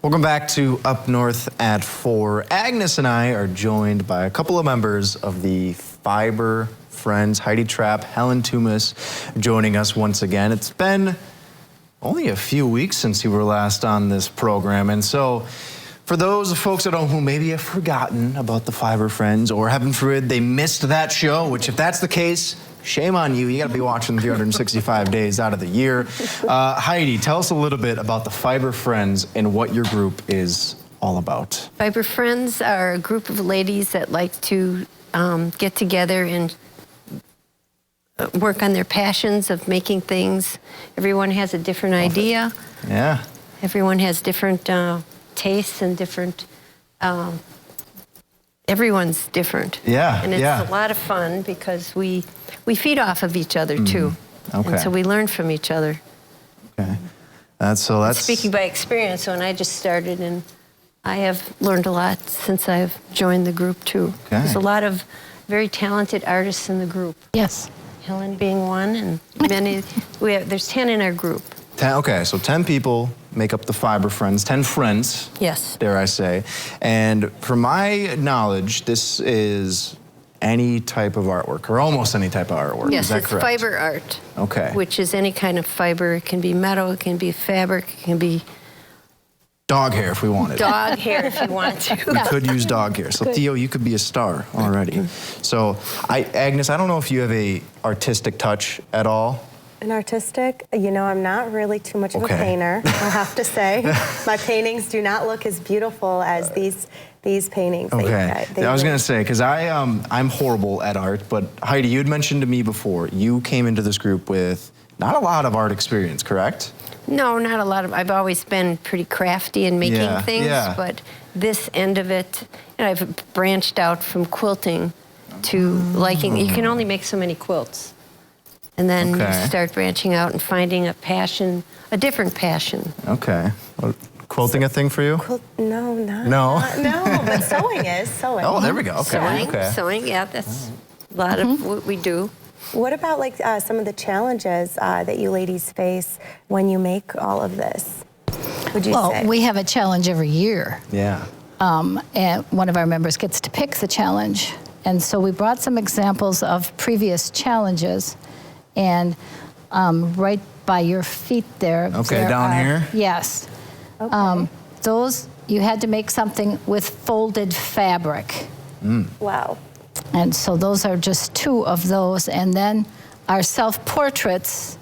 Welcome back to Up North at 4. Agnes and I are joined by a couple of members of the Fiber Friends, Heidi Trapp, Helen Tumas, joining us once again. It's been only a few weeks since you were last on this program, and so for those folks at home who maybe have forgotten about the Fiber Friends, or heaven forbid they missed that show, which if that's the case, shame on you. You got to be watching 365 days out of the year. Heidi, tell us a little bit about the Fiber Friends and what your group is all about. Fiber Friends are a group of ladies that like to get together and work on their passions of making things. Everyone has a different idea. Yeah. Everyone has different tastes and different, everyone's different. Yeah, and it's yeah. a lot of fun because we feed off of each other too. Okay. And so we learn from each other. Okay. That's speaking by experience. When I just started, and I have learned a lot since I've joined the group too. Okay. There's a lot of very talented artists in the group. Yes. Helen being one, and many. There's 10 in our group. 10, okay, so 10 people make up the Fiber Friends, 10 friends. Yes. Dare I say. And from my knowledge, this is any type of artwork, or almost any type of artwork. Yes, is that it's correct? fiber art. Okay. Which is any kind of fiber. It can be metal, it can be fabric, it can be Dog hair if we wanted. dog hair if you want to. We could use dog hair. So Theo, you could be a star already. So Agnes, I don't know if you have a artistic touch at all. An artistic, you know, I'm not really too much of a Okay. painter, I'll have to say. My paintings do not look as beautiful as these paintings. Okay. I was going to say, because I'm horrible at art, but Heidi, you had mentioned to me before, you came into this group with not a lot of art experience, correct? No, not a lot of. I've always been pretty crafty in making Yeah, things, yeah. but this end of it, and I've branched out from quilting to liking. You can only make so many quilts, and then Okay. you start branching out and finding a passion, a different passion. Okay. Well, quilting a thing for you? No, not. No? No, but sewing is, sewing. Oh, there we go. Okay. Sewing, Okay. sewing, yeah, that's a lot of what we do. What about like some of the challenges that you ladies face when you make all of this, would you say? Well, we have a challenge every year, Yeah. and one of our members gets to pick the challenge. And so we brought some examples of previous challenges, and right by your feet there. Okay, there down are- here? Yes. Okay. Those, you had to make something with folded fabric. Wow. And so those are just 2 of those. And then our self-portraits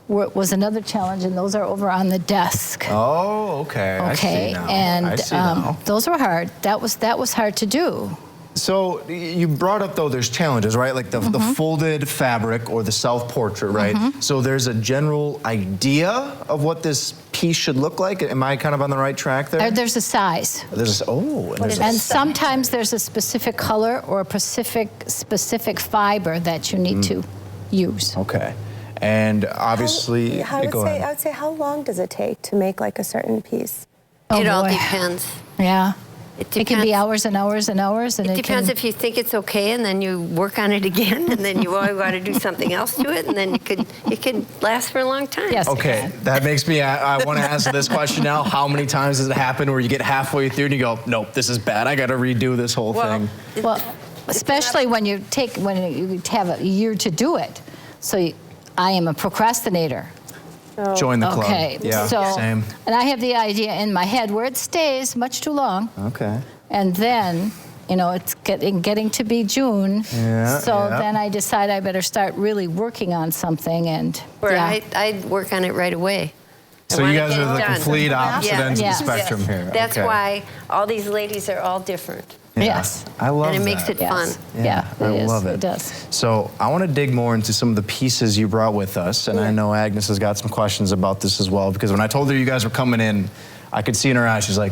was another challenge, and those are over on the desk. Oh, okay. I see Okay, now. and I see now. those were hard. That was hard to do. So you brought up, though, there's challenges, right? Like the folded fabric or the self-portrait, right? So there's a general idea of what this piece should look like. Am I kind of on the right track there? There's a size, There's and there's and sometimes there's a specific color or a specific fiber that you need to use. Okay. And obviously, I go ahead. would say, how long does it take to make like a certain piece? Oh, It all boy. depends. Yeah. It It can be depends. hours and hours and hours, and It depends if you think it's okay, and then you work on it again, and then you always want to do something else to it, and then it could last for a long time. Yes. Okay, that makes me, I want to ask this question now. How many times does it happen where you get halfway through and you go, nope, this is bad. I got to redo this whole thing. Well, especially when you have a year to do it. So I am a procrastinator. Join the club. Okay. Yeah, So, same. and I have the idea in my head where it stays much too long, Okay. and then, you know, it's getting to be June. Yeah, So yeah. then I decide I better start really working on something, and Where yeah. I work on it right away. I So you wanna guys get are it the done. complete opposite Yeah. ends of the Yes. spectrum Yes. here. That's Okay. why all these ladies are all different. Yeah. Yes. I love And it that. makes it Yes. fun. Yeah, I it is. love it. It does. So I want to dig more into some of the pieces you brought with us, and I know Agnes has got some questions about this as well, because when I told her you guys were coming in, I could see in her eyes, she's like,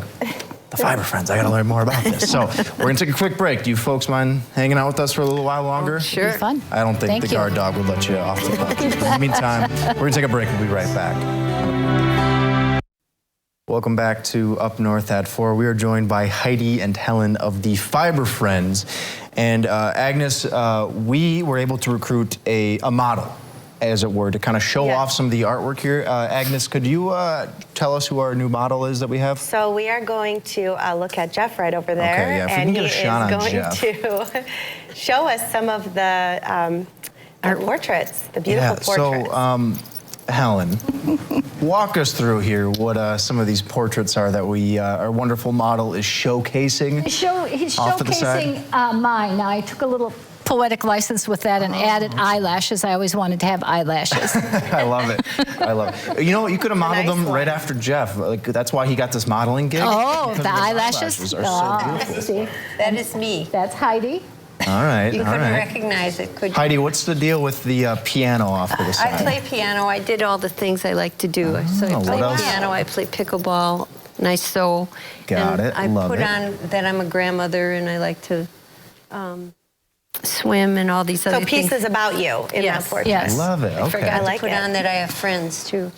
the Fiber Friends, I got to learn more about this. So we're going to take a quick break. Do you folks mind hanging out with us for a little while longer? Sure. Be fun. I don't think Thank the you. guard dog would let you off the hook. In the meantime, we're going to take a break. We'll be right back. Welcome back to Up North at 4. We are joined by Heidi and Helen of the Fiber Friends. And Agnes, we were able to recruit a model as it were, to kind of show Yeah. off some of the artwork here. Agnes, could you tell us who our new model is that we have? So we are going to look at Jeff right over there, Okay, yeah, if we and can get he a shot on is Jeff. going to show us some of the our portraits, the beautiful portraits. So, Helen, walk us through here what some of these portraits are that our wonderful model is showcasing. He's Off to the side. showcasing mine. Now, I took a little poetic license with that and added eyelashes. I always wanted to have eyelashes. I love it. I love it. You know what? You could have modeled nice them one. right after Jeff. Like that's why he got this modeling gig. Oh, because the his eyelashes? are Oh, so beautiful. see, That is me. that's Heidi. All right. You all couldn't right. recognize it, could you? Heidi, what's the deal with the piano off to the I side? play piano. I did all the things I like to do. So I what play else? piano, I play pickleball, and I sew. Got and it, I love put it. on that I'm a grandmother and I like to swim and all these other So things. pieces about you in Yes. that portrait. Yes. Love it. I Okay. forgot I to like put it. on that I have friends too.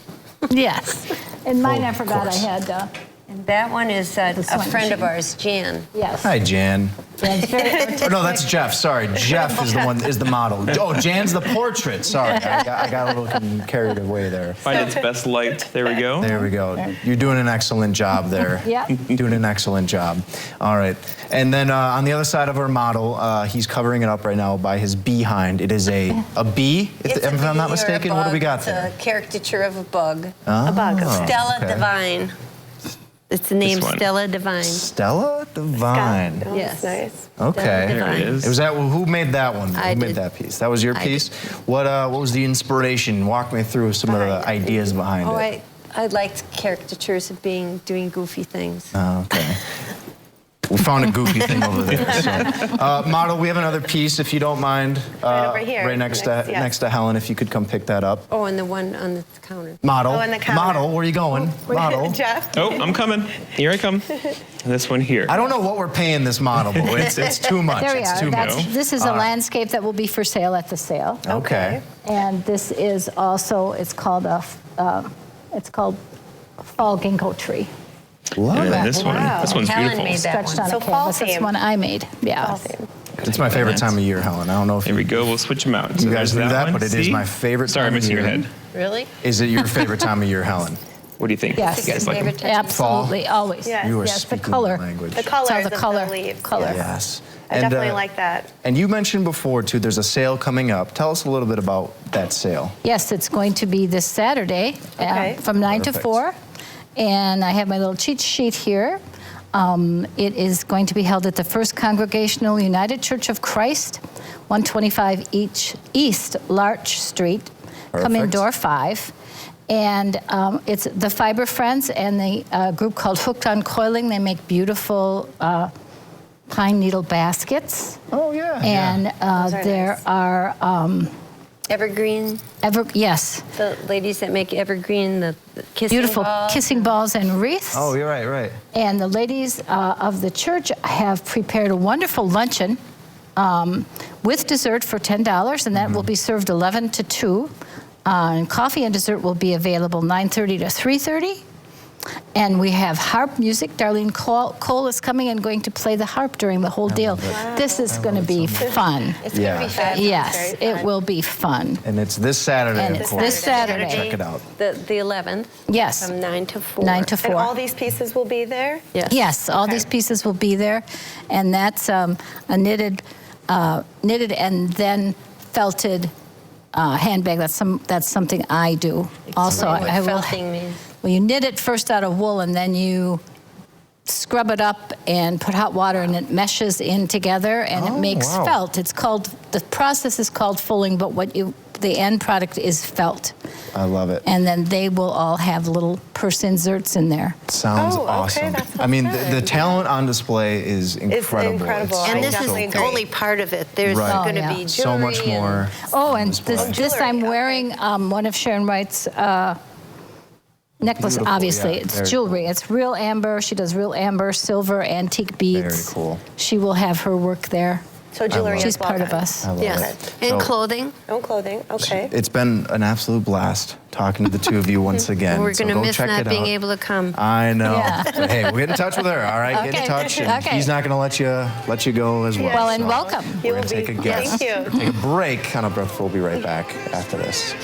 Yes. And mine, I Of forgot I course. had, And that one is a swim friend of machine. ours, Jan. yes. Hi, Jan. Jan's very Oh, no, that's Jeff. Sorry, Jeff is the model. Oh, Jan's the portrait. Sorry, I got a little carried away there. Find its best light. There we go. There we go. You're doing an excellent job there. Yeah. Doing an excellent job. All right. And then on the other side of our model, he's covering it up right now by his behind. It is a bee, It's if a I'm not bee or a mistaken. What do we bug. got It's there? a caricature of a bug. A bug, okay. Stella okay. Divine. It's the name This one. Stella Divine. Stella Divine. Oh, Yes. that's nice. Okay. Stella There it Divine. is. Was that who made that one? I Who made did. that piece? That was your I piece. did. What was the inspiration? Walk me through some of the ideas behind Oh, it. I liked caricatures of doing goofy things. Oh, okay. We found a goofy thing over there. So. Model, we have another piece, if you don't mind. Right over here. Right next Yes. next to Helen, if you could come pick that up. Oh, and the one on the counter. Model. Oh, and the counter. Model, where are you going? Model. Jeff? Oh, I'm coming. Here I come. This one here. I don't know what we're paying this model, but it's too much. There we It's are. too much. This is a landscape that will be for sale at the sale. Okay. And this is also, it's called fall ginkgo tree. Love And it. this one. Wow. This one's Helen beautiful. made that Stretched one. on So a fall canvas. That's theme. one I made. Yeah. It's my favorite time of year, Helen. I don't know if Here we go. We'll switch them out. So you guys there's knew that, one. but it is See? my favorite Sorry, time I'm of missing your year. head. Really? Is it your favorite time of year, Helen? What do you think? Yes. You guys like them? Favorite time? Absolutely, always. Yes. You are Yes, the speaking color. the language. The It's all colors the of color. the leaves. Color. Yes. I definitely like that. And you mentioned before, too, there's a sale coming up. Tell us a little bit about that sale. Yes, it's going to be this Saturday Okay. from 9 to Perfect. 4. And I have my little cheat sheet here. It is going to be held at the First Congregational United Church of Christ, 125 East Larch Street. Come in Perfect. door 5. And it's the Fiber Friends and the group called Hooked on Coiling. They make beautiful pine needle baskets. Oh, yeah. And Those are there nice. are, Evergreen. yes, The ladies that make evergreen, the kissing beautiful balls. kissing balls and wreaths. Oh, you're right, right. And the ladies of the church have prepared a wonderful luncheon with dessert for $10, and that will be served 11 to 2. And coffee and dessert will be available 9:30 to 3:30. And we have harp music. Darlene Cole is coming and going to play the harp during the whole deal. This is going to be fun. It's going to Yeah. be fabulous. Yes, very it fun. will be fun. And it's this Saturday, And of it's course. this Saturday. Check it out. The 11th. Yes, From 9 to 4. 9 to 4. And all these pieces will be there? Yes. Yes, all Okay. these pieces will be there, and that's a knitted and then felted handbag. That's something I do. Also, Explain what I will. felting means. Well, you knit it first out of wool, and then you scrub it up and put hot water, and it meshes in together, and it Oh, makes wow. felt. The process is called fulling, but the end product is felt. I love it. And then they will all have little purse inserts in there. Sounds Oh, okay, awesome. that sounds I mean, good. the talent on display is incredible. incredible. It's And I this so, is so definitely cool. only part of it. There's Right. going to Oh, be yeah. jewelry. So much and- more. Oh, and display. this Jewelry, I'm okay. wearing one of Sharon Wright's necklace, Beautiful, obviously. yeah, It's very jewelry. It's real amber. She does real amber, silver, antique beads. Very cool. She will have her work there. So jewelry She's as well. part of then. us. I love Yes. it. And So, clothing. Oh, clothing. Okay. It's been an absolute blast talking to the two of you once again. We're So going to go miss check not it being out. able to come. I know. Yeah. But hey, we'll get in touch with her. All right, get Okay. in touch, and Okay. he's not going to let you go as well. Well, and So welcome. You We're will going to take a be. guess. Thank you. Take a break on a breath. We'll be right back after this.